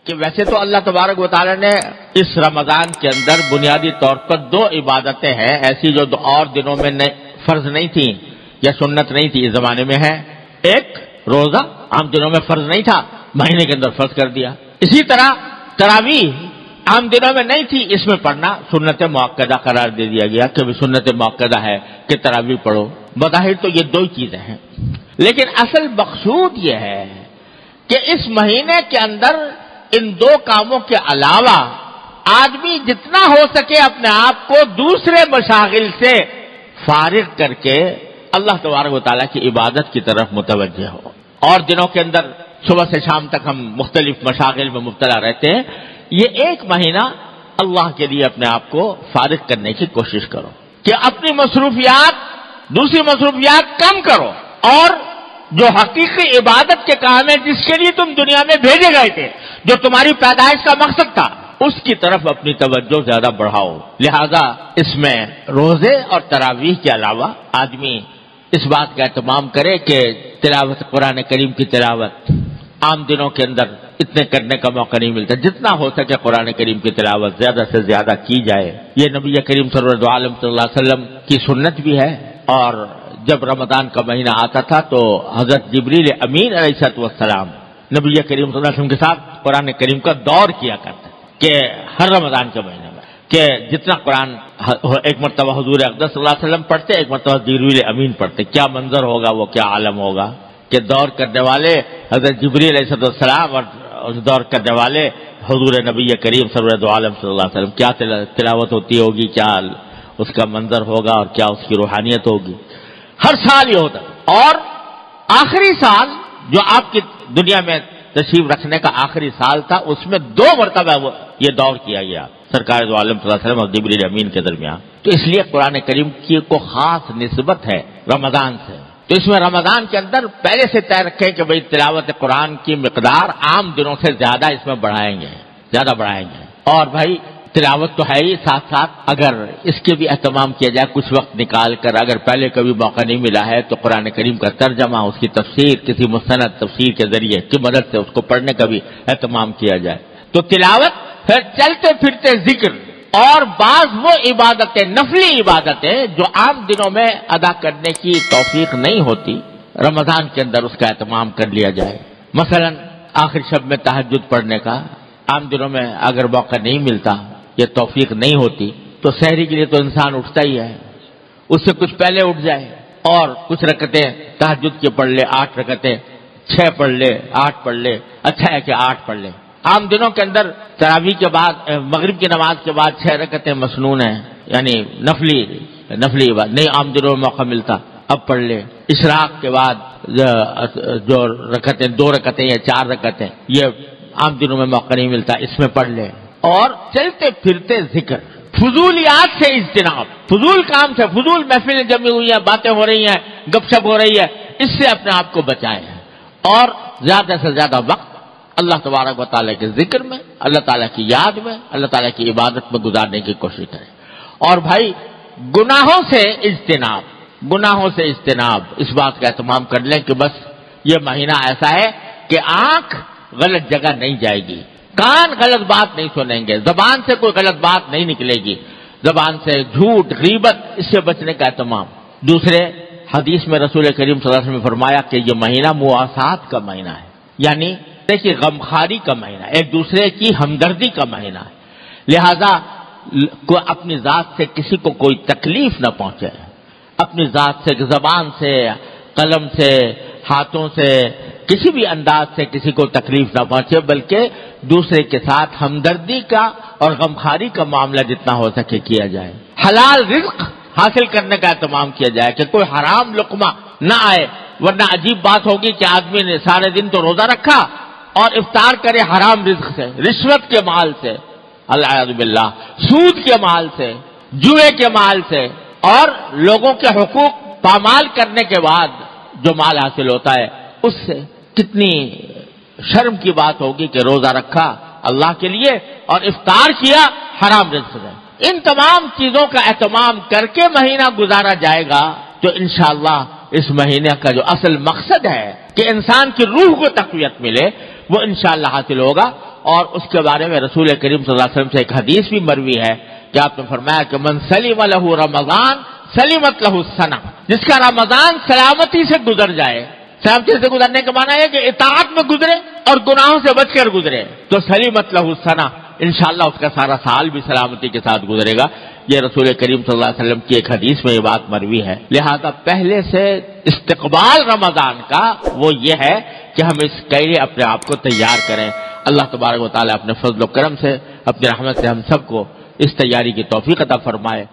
کہ ویسے تو اللہ تبارک و تعالی نے اس رمضان کے اندر بنیادی طور پر 2 عبادتیں ہیں ایسی جو اور دنوں میں فرض نہیں تھیں یا سنت نہیں تھی، اس زمانے میں ہے۔ ایک روزہ عام دنوں میں فرض نہیں تھا، مہینے کے اندر فرض کر دیا۔ اسی طرح تراویح عام دنوں میں نہیں تھی، اس میں پڑھنا سنت مؤکدہ قرار دے دیا گیا کہ سنت مؤکدہ ہے کہ تراویح پڑھو۔ بظاہر تو یہ 2 چیزیں ہیں، لیکن اصل مقصود یہ ہے کہ اس مہینے کے اندر ان 2 کاموں کے علاوہ آدمی جتنا ہو سکے اپنے آپ کو دوسرے مشاغل سے فارغ کر کے اللہ تبارک و تعالیٰ کی عبادت کی طرف متوجہ ہو۔ اور دنوں کے اندر صبح سے شام تک ہم مختلف مشاغل میں مبتلا رہتے ہیں، یہ 1 مہینہ اللہ کے لیے اپنے آپ کو فارغ کرنے کی کوشش کرو کہ اپنی دوسری مصروفیات کم کرو، اور جو حقیقی عبادت کے کام ہے جس کے لیے تم دنیا میں بھیجے گئے تھے، جو تمہاری پیدائش کا مقصد تھا، اس کی طرف اپنی توجہ زیادہ بڑھاؤ۔ لہذا اس میں روزے اور تراویح کے علاوہ آدمی اس بات کا اہتمام کرے کہ تلاوت قرآن کریم کی تلاوت عام دنوں کے اندر اتنے کرنے کا موقع نہیں ملتا، جتنا ہو سکے قرآن کریم کی تلاوت زیادہ سے زیادہ کی جائے۔ یہ نبی کریم صلی اللہ علیہ وسلم کی سنت بھی ہے، اور جب رمضان کا مہینہ آتا تھا تو حضرت جبریل امین علیہ السلام نبی کریم صلی اللہ علیہ وسلم کے ساتھ قرآن کریم کا دور کیا کرتے کہ ہر رمضان کے مہینے میں کہ جتنا قرآن ایک مرتبہ حضور اقدس صلی اللہ علیہ وسلم پڑھتے، ایک مرتبہ جبریل امین پڑھتے، کیا منظر ہوگا، وہ کیا عالم ہوگا کہ دور کرنے والے حضرت جبریل علیہ السلام اور دور کرنے والے حضور نبی کریم صلی اللہ علیہ وسلم، کیا تلاوت ہوتی ہوگی، کیا اس کا منظر ہوگا اور کیا اس کی روحانیت ہوگی۔ ہر سال یہ ہوتا، اور آخری سال جو آپ کی دنیا میں تشریف رکھنے کا آخری سال تھا، اس میں 2 مرتبہ یہ دور کیا گیا سرکار دو عالم صلی اللہ علیہ وسلم اور جبریل امین کے درمیان۔ تو اس لیے قرآن کریم کی کو خاص نسبت ہے رمضان سے، تو اس میں رمضان کے اندر پہلے سے طے رکھیں کہ بھئی تلاوت قرآن کی مقدار عام دنوں سے زیادہ اس میں بڑھائیں گے۔ اور بھائی تلاوت تو ہے ہی، ساتھ ساتھ اگر اس کے بھی اہتمام کیا جائے کچھ وقت نکال کر، اگر پہلے کبھی موقع نہیں ملا ہے تو قرآن کریم کا ترجمہ، اس کی تفسیر کسی مستند تفسیر کے ذریعے کی مدد سے اس کو پڑھنے کا بھی اہتمام کیا جائے۔ تو تلاوت، پھر چلتے پھرتے ذکر، اور بعض وہ عبادتیں، نفلی عبادتیں جو عام دنوں میں ادا کرنے کی توفیق نہیں ہوتی، رمضان کے اندر اس کا اہتمام کر لیا جائے۔ مثلا آخر شب میں تہجد پڑھنے کا عام دنوں میں اگر موقع نہیں ملتا، یہ توفیق نہیں ہوتی، تو سحری کے لیے تو انسان اٹھتا ہی ہے، اس سے کچھ پہلے اٹھ جائے اور کچھ رکعتیں تہجد کی پڑھ لے، 8 رکعتیں، 6 پڑھ لے، 8 پڑھ لے، اچھا ہے کہ 8 پڑھ لے۔ عام دنوں کے اندر تراویح کے بعد، مغرب کی نماز کے بعد 6 رکعتیں مسنون ہیں، یعنی نفلی عبادت نہیں عام دنوں میں موقع ملتا، اب پڑھ لے۔ اشراق کے بعد جو رکعتیں، 2 رکعتیں یا 4 رکعتیں، یہ عام دنوں میں موقع نہیں ملتا، اس میں پڑھ لے۔ اور چلتے پھرتے ذکر، فضولیات سے اجتناب، فضول کام سے، فضول محفلیں جمی ہوئی ہیں، باتیں ہو رہی ہیں، گپ شپ ہو رہی ہے، اس سے اپنے آپ کو بچائیں، اور زیادہ سے زیادہ وقت اللہ تبارک و تعالیٰ کے ذکر میں، اللہ تعالیٰ کی یاد میں، اللہ تعالیٰ کی عبادت میں گزارنے کی کوشش کریں۔ اور بھائی گناہوں سے اجتناب، اس بات کا اہتمام کر لیں کہ بس یہ مہینہ ایسا ہے کہ آنکھ غلط جگہ نہیں جائے گی، کان غلط بات نہیں سنیں گے، زبان سے کوئی غلط بات نہیں نکلے گی، زبان سے جھوٹ، غیبت، اس سے بچنے کا اہتمام۔ دوسرے حدیث میں رسول کریم صلی اللہ علیہ وسلم نے فرمایا کہ یہ مہینہ مواسات کا مہینہ ہے، یعنی کہ غمخواری کا مہینہ، ایک دوسرے کی ہمدردی کا مہینہ ہے، لہذا اپنی ذات سے کسی کو کوئی تکلیف نہ پہنچے، اپنی ذات سے، زبان سے، قلم سے، ہاتھوں سے، کسی بھی انداز سے کسی کو تکلیف نہ پہنچے، بلکہ دوسرے کے ساتھ ہمدردی کا اور غمخواری کا معاملہ جتنا ہو سکے کیا جائے۔ حلال رزق حاصل کرنے کا اہتمام کیا جائے کہ کوئی حرام لقمہ نہ آئے، ورنہ عجیب بات ہوگی کہ آدمی نے سارے دن تو روزہ رکھا اور افطار کرے حرام رزق سے، رشوت کے مال سے، العیاذ باللہ، سود کے مال سے، جوئے کے مال سے، اور لوگوں کے حقوق پامال کرنے کے بعد جو مال حاصل ہوتا ہے اس سے۔ کتنی شرم کی بات ہوگی کہ روزہ رکھا اللہ کے لیے اور افطار کیا حرام رزق سے۔ ان تمام چیزوں کا اہتمام کر کے مہینہ گزارا جائے گا تو انشاءاللہ اس مہینے کا جو اصل مقصد ہے کہ انسان کی روح کو تقویت ملے، وہ انشاءاللہ حاصل ہوگا، اور اس کے بارے میں رسول کریم صلی اللہ علیہ وسلم سے ایک حدیث بھی مروی ہے کہ آپ نے فرمایا کہ من سلم لہ رمضان سلمت لہ السنہ، جس کا رمضان سلامتی سے گزر جائے، سلامتی سے گزرنے کا معنی ہے کہ اطاعت میں گزرے اور گناہوں سے بچ کر گزرے، تو سلمت لہ السنہ، انشاءاللہ اس کا سارا سال بھی سلامتی کے ساتھ گزرے گا۔ یہ رسول کریم صلی اللہ علیہ وسلم کی ایک حدیث میں یہ بات مروی ہے۔ لہذا پہلے سے استقبال رمضان کا وہ یہ ہے کہ ہم اس کے لیے اپنے آپ کو تیار کریں۔ اللہ تبارک و تعالیٰ اپنے فضل و کرم سے، اپنی رحمت سے ہم سب کو اس تیاری کی توفیق عطا فرمائے۔